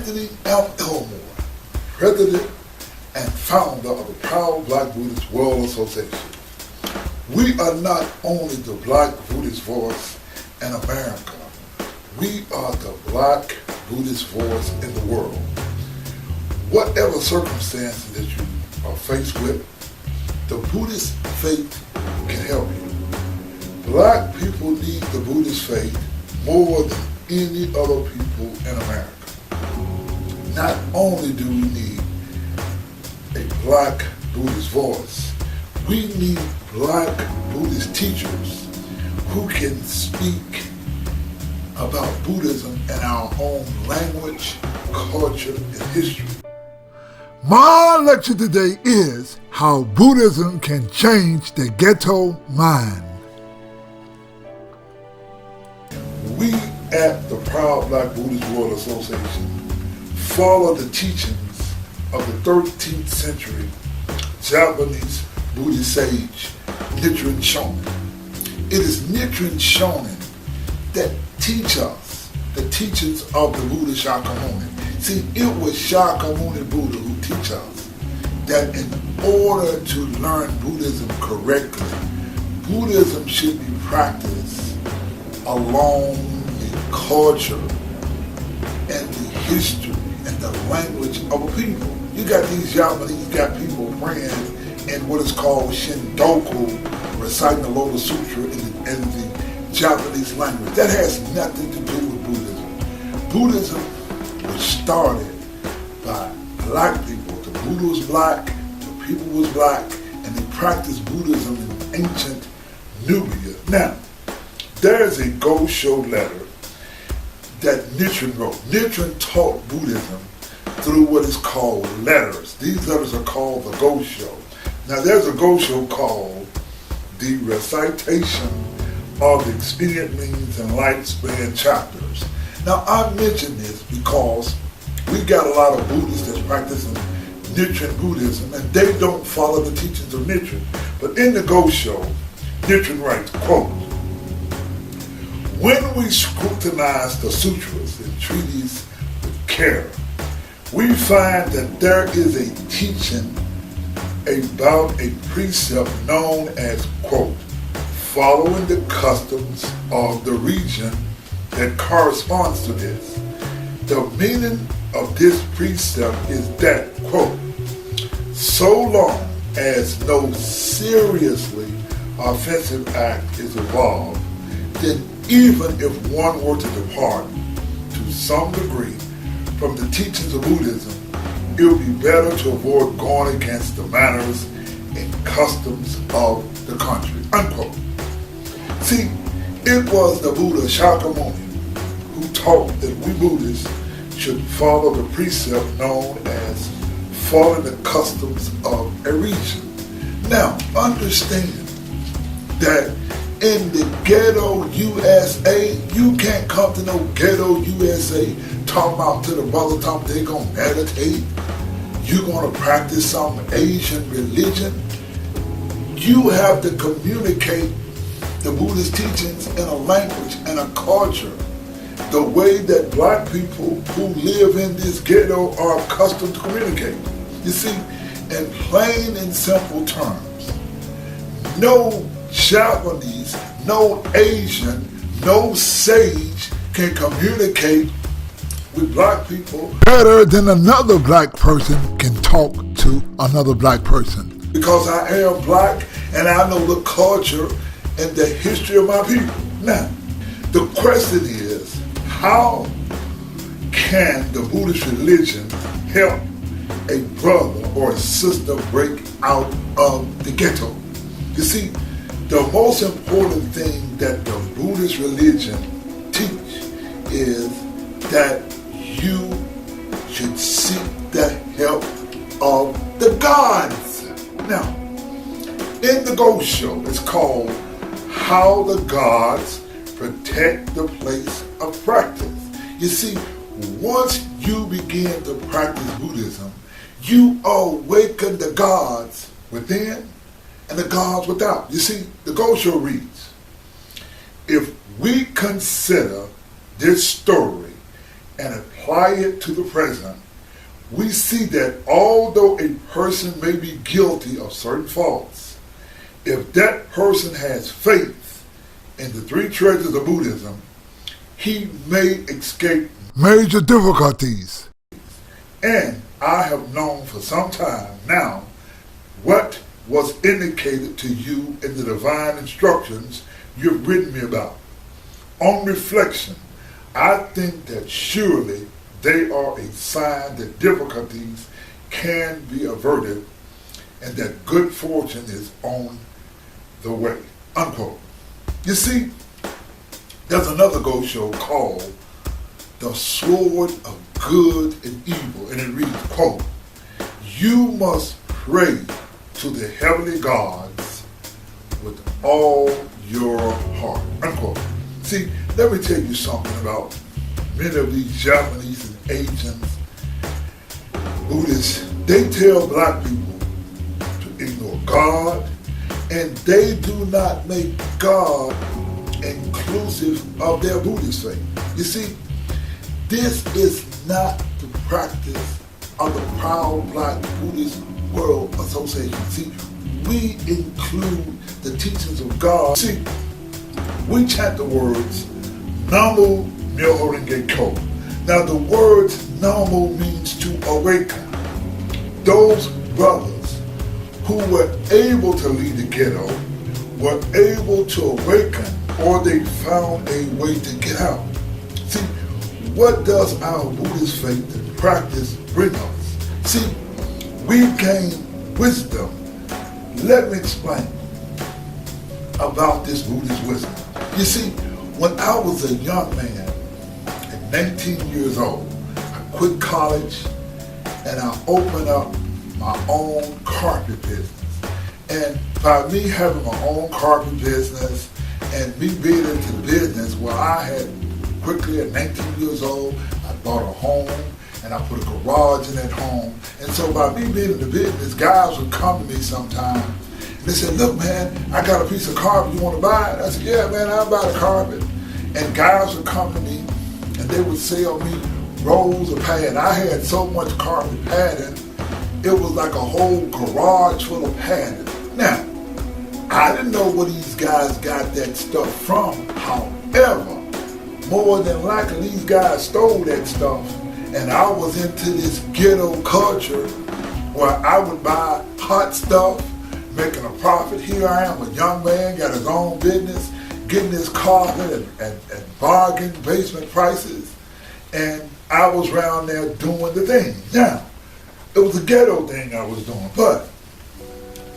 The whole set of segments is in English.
Anthony M. Elmore, President and founder of the proud Black Buddhist World Association. We are not only the Black Buddhist voice in America, we are the Black Buddhist voice in the world. Whatever circumstances that you are faced with, the Buddhist faith can help you. Black people need the Buddhist faith more than any other people in America. Not only do we need a Black Buddhist voice, we need Black Buddhist teachers who can speak about Buddhism in our own language, culture, and history. My lecture today is how Buddhism can change the ghetto mind. We at the proud Black Buddhist World Association follow the teachings of the 13th century Japanese Buddhist sage Nichiren Shonin. It is Nichiren Shonin that teach us the teachings of the Buddha Shakyamuni. See, it was Shakyamuni Buddha who teach us that in order to learn Buddhism correctly, Buddhism should be practiced along the culture and the history and the language of a people. You got these Japanese, you got people praying in what is called Shindoku, reciting the Lotus Sutra in the Japanese language. That has nothing to do with Buddhism. Buddhism was started by Black people. The Buddha was Black, the people was Black, and they practiced Buddhism in ancient Nubia. Now, there's a Gosho letter that Nichiren wrote. Nichiren taught Buddhism through what is called letters. These letters are called the Gosho. Now, there's a Gosho called the Recitation of the Expedient Means and Lifespan Chapters. Now, I mention this because we got a lot of Buddhists that's practicing Nichiren Buddhism, and they don't follow the teachings of Nichiren. But in the Gosho, Nichiren writes, quote, "When we scrutinize the sutras and treatises with care, we find that there is a teaching about a precept known as, quote, following the customs of the region that corresponds to this. The meaning of this precept is that, quote, so long as no seriously offensive act is involved, then even if one were to depart to some degree from the teachings of Buddhism, it would be better to avoid going against the manners and customs of the country," unquote. See, it was the Buddha Shakyamuni who taught that we Buddhists should follow the precept known as following the customs of a region. Now, understand that in the ghetto USA, you can't come to no ghetto USA talking about to the brother talking they're going to meditate. You're going to practice some Asian religion. You have to communicate the Buddhist teachings in a language and a culture the way that Black people who live in this ghetto are accustomed to communicate. You see, in plain and simple terms, no Japanese, no Asian, no sage can communicate with Black people better than another Black person can talk to another Black person. Because I am Black and I know the culture and the history of my people. Now, the question is, how can the Buddhist religion help a brother or a sister break out of the ghetto? You see, the most important thing that the Buddhist religion teach is that you should seek the help of the gods. Now, in the Gosho, it's called How the Gods Protect the Place of Practice. You see, once you begin to practice Buddhism, you awaken the gods within and the gods without. You see, the Gosho reads, if we consider this story and apply it to the present, we see that although a person may be guilty of certain faults, if that person has faith in the three treasures of Buddhism, he may escape major difficulties. And I have known for some time now what was indicated to you in the divine instructions you've written me about. On reflection, I think that surely they are a sign that difficulties can be averted and that good fortune is on the way. Unquote. You see, there's another ghost show called The Sword of Good and Evil, and it reads, quote, "You must pray to the heavenly gods with all your heart," unquote. See, let me tell you something about many of these Japanese and Asian Buddhists. They tell black people to ignore God, and they do not make God inclusive of their Buddhist faith. You see, this is not the practice of the proud Black Buddhist World Association. See, we include the teachings of God. See, we chant the words, Namo Myoho Renge Kyo. Now the words Namo means to awaken. Those brothers who were able to leave the ghetto were able to awaken, or they found a way to get out. See, what does our Buddhist faith and practice bring us? See, we gain wisdom. Let me explain about this Buddhist wisdom. You see, when I was a young man, at 19 years old, I quit college and I opened up my own carpet business. And by me having my own carpet business and me being into the business, where I had quickly at 19 years old, I bought a home and I put a garage in that home. And so by me being in the business, guys would come to me sometime and they said, "Look, man, I got a piece of carpet, you want to buy it?" I said, "Yeah, man, I'll buy the carpet." And guys would come to me and they would sell me rolls of padding. I had so much carpet padding, it was like a whole garage full of padding. Now, I didn't know where these guys got that stuff from. However, more than likely these guys stole that stuff, and I was into this ghetto culture where I would buy hot stuff, making a profit. Here I am, a young man, got his own business, getting his carpet at bargain basement prices, and I was around there doing the thing. Now, it was a ghetto thing I was doing, but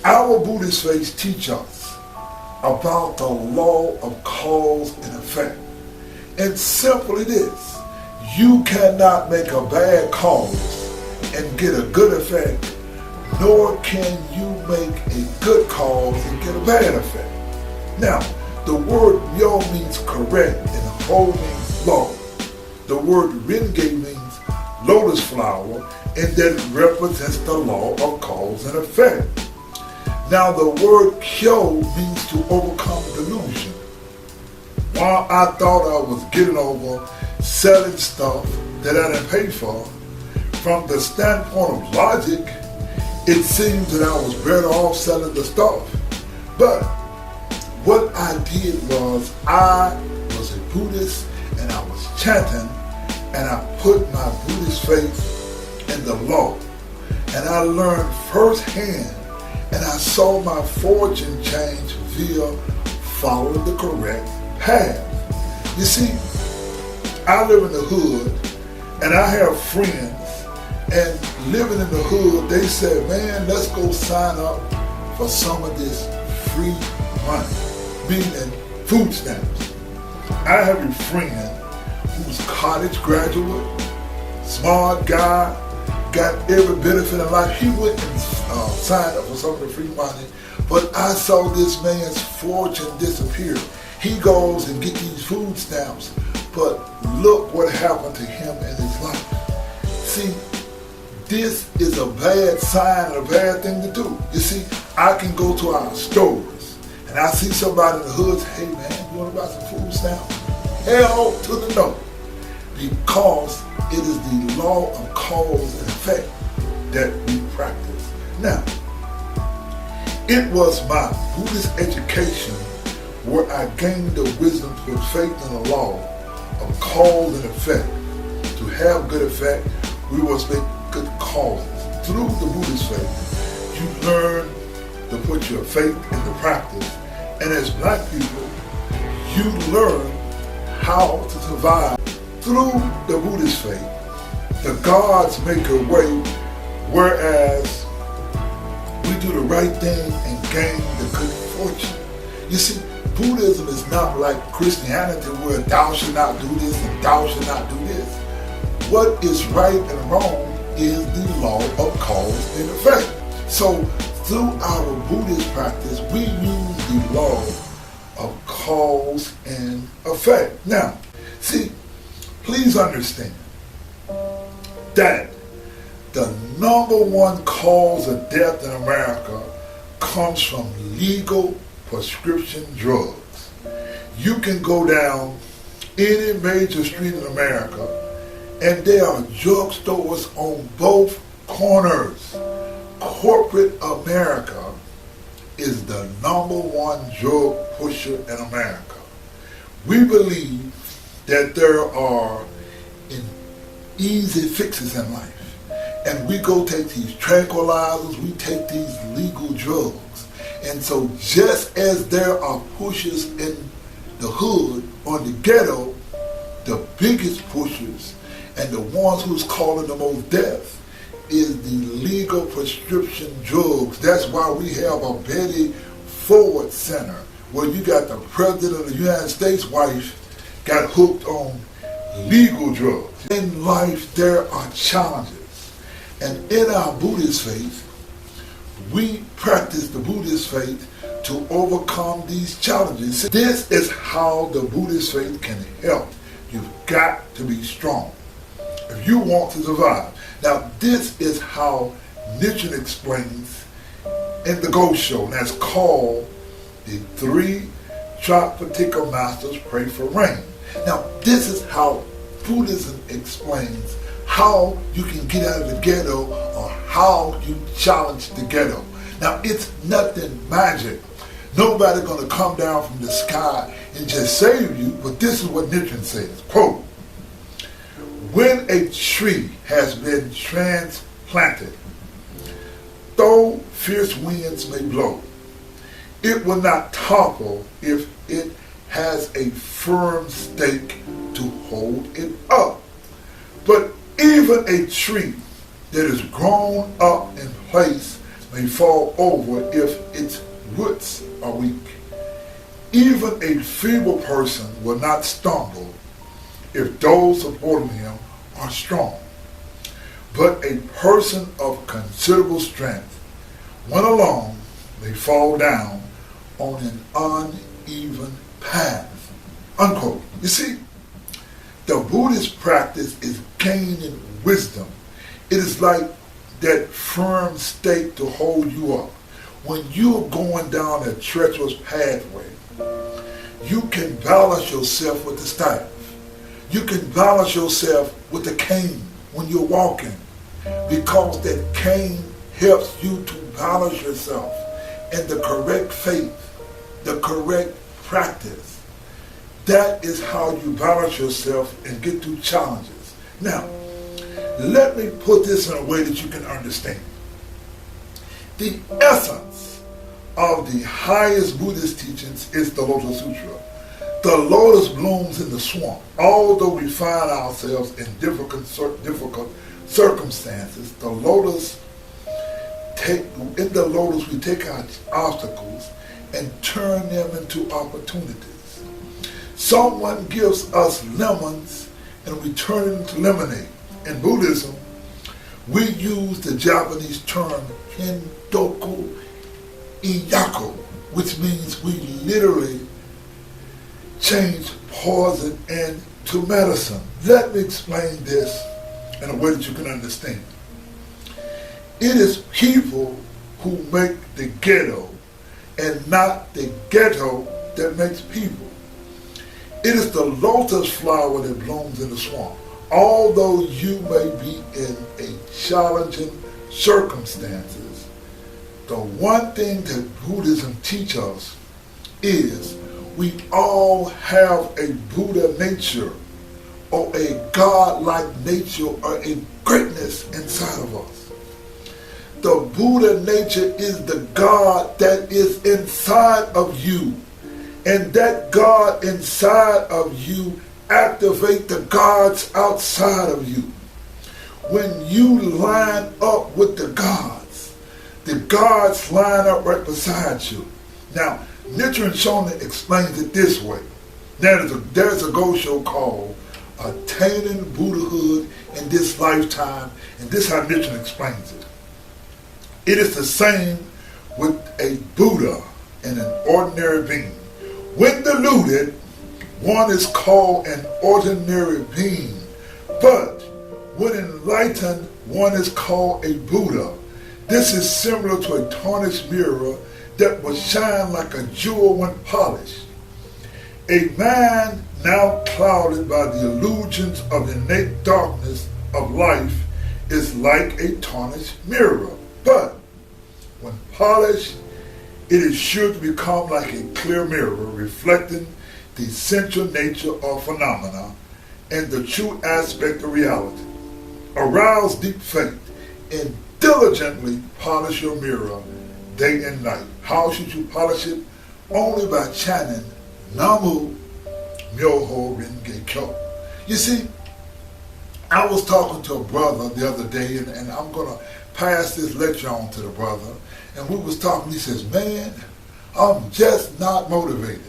our Buddhist faith teach us about the law of cause and effect. And simply this, you cannot make a bad cause and get a good effect, nor can you make a good cause and get a bad effect. Now, the word Myo means correct and Ho means law. The word Renge means lotus flower, and that it represents the law of cause and effect. Now the word Kyo means to overcome delusion. While I thought I was getting over selling stuff that I didn't pay for, from the standpoint of logic, it seems that I was better off selling the stuff. But what I did was I was a Buddhist and I was chanting and I put my Buddhist faith in the law. And I learned firsthand and I saw my fortune change via following the correct path. You see, I live in the hood and I have friends, and living in the hood, they said, "Man, let's go sign up for some of this free money," meaning food stamps. I have a friend who's college graduate, smart guy, got every benefit in life. He went and signed up for some of the free money, but I saw this man's fortune disappear. He goes and get these food stamps, but look what happened to him in his life. See, this is a bad sign, a bad thing to do. You see, I can go to our stores and I see somebody in the hood say, "Hey man, you want to buy some food stamps?" Hell to the no. Because it is the law of cause and effect that we practice. Now, it was my Buddhist education where I gained the wisdom to put faith in the law of cause and effect. To have good effect, we must make good causes. Through the Buddhist faith, you learn to put your faith into practice. And as black people, you learn how to survive. Through the Buddhist faith, the gods make a way, whereas we do the right thing and gain the good fortune. You see, Buddhism is not like Christianity where thou shalt not do this and thou shalt not do this. What is right and wrong is the law of cause and effect. So through our Buddhist practice, we use the law of cause and effect. Now, see, please understand that the number one cause of death in America comes from legal prescription drugs. You can go down any major street in America and there are drugstores on both corners. Corporate America is the number one drug pusher in America. We believe that there are easy fixes in life. And we go take these tranquilizers, we take these legal drugs. And so just as there are pushers in the hood or the ghetto, the biggest pushers and the ones who's calling the most death is the legal prescription drugs. That's why we have a Betty Ford Center where you got the President of the United States wife got hooked on legal drugs. In life there are challenges. And in our Buddhist faith, we practice the Buddhist faith to overcome these challenges. This is how the Buddhist faith can help. You've got to be strong if you want to survive. Now, this is how Nichiren explains in the Ghost Show, and that's called the 3 Tropical Masters Pray for Rain. Now, this is how Buddhism explains how you can get out of the ghetto or how you challenge the ghetto. Now, it's nothing magic. Nobody's going to come down from the sky and just save you, but this is what Nichiren says, quote, when a tree has been transplanted, though fierce winds may blow, it will not topple if it has a firm stake to hold it up. But even a tree that is grown up in place may fall over if its roots are weak. Even a feeble person will not stumble if those supporting him are strong. But a person of considerable strength, when alone, may fall down on an uneven path. Unquote. You see, the Buddhist practice is gaining wisdom. It is like that firm stake to hold you up. When you're going down a treacherous pathway, you can balance yourself with the staff. You can balance yourself with the cane when you're walking, because that cane helps you to balance yourself in the correct faith, the correct practice. That is how you balance yourself and get through challenges. Now, let me put this in a way that you can understand. The essence of the highest Buddhist teachings is the Lotus Sutra. The lotus blooms in the swamp. Although we find ourselves in difficult circumstances, in the lotus we take our obstacles and turn them into opportunities. Someone gives us lemons and we turn it into lemonade. In Buddhism, we use the Japanese term Hendoku Iyaku, which means we literally change poison into medicine. Let me explain this in a way that you can understand. It is people who make the ghetto and not the ghetto that makes people. It is the lotus flower that blooms in the swamp. although you may be in a challenging circumstances, the one thing that Buddhism teaches us is we all have a Buddha nature or a God-like nature or a greatness inside of us. The Buddha nature is the God that is inside of you. And that God inside of you activate the gods outside of you. When you line up with the gods line up right beside you. Now, Nichiren Shonin explains it this way. There's a Go show called Attaining Buddhahood in This Lifetime, and this is how Nichiren explains it. It is the same with a Buddha and an ordinary being. When deluded, one is called an ordinary being, but when enlightened, one is called a Buddha. This is similar to a tarnished mirror that will shine like a jewel when polished. A mind now clouded by the illusions of the innate darkness of life is like a tarnished mirror, but when polished, it is sure to become like a clear mirror, reflecting the essential nature of phenomena and the true aspect of reality. Arouse deep faith and diligently polish your mirror day and night. How should you polish it? Only by chanting Namu Myoho Renge Kyo. You see, I was talking to a brother the other day, and I'm going to pass this lecture on to the brother. And we was talking, he says, man, I'm just not motivated.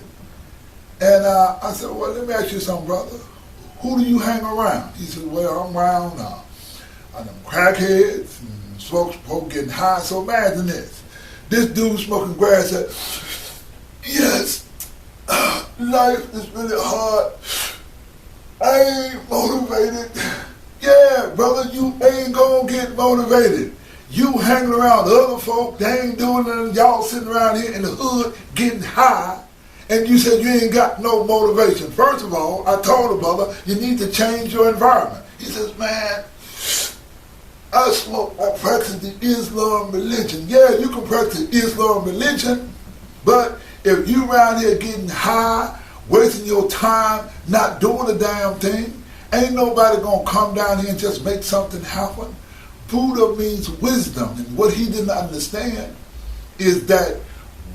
And I said, well, let me ask you something, brother. Who do you hang around? He said, well, I'm around them crackheads and folks getting high. So imagine this. This dude smoking grass said, yes, life is really hard. I ain't motivated. Yeah, brother, you ain't gonna get motivated. You hanging around other folk, they ain't doing nothing, y'all sitting around here in the hood getting high, and you said you ain't got no motivation. First of all, I told the brother, you need to change your environment. He says, man, I practice the Islam religion. Yeah, you can practice Islam religion, but if you around here getting high, wasting your time, not doing a damn thing, ain't nobody gonna come down here and just make something happen. Buddha means wisdom, and what he didn't understand is that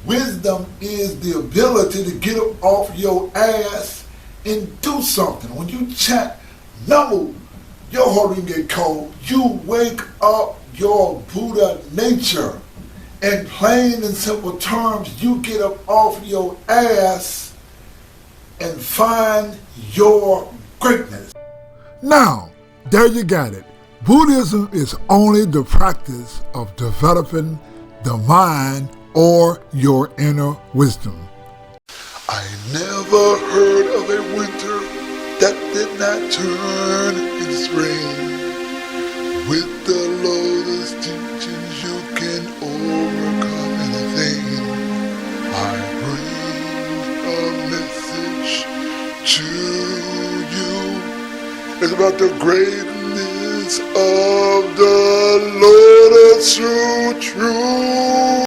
wisdom is the ability to get up off your ass and do something. When you chant Namu Myoho Renge Kyo, you wake up your Buddha nature. In plain and simple terms, you get up off your ass and find your greatness. Now, there you got it. Buddhism is only the practice of developing the mind or your inner wisdom. I never heard of a winter that did not turn into spring. With the Lord's teachings you can overcome anything. I bring a message to you. It's about the greatness of the Lord, a true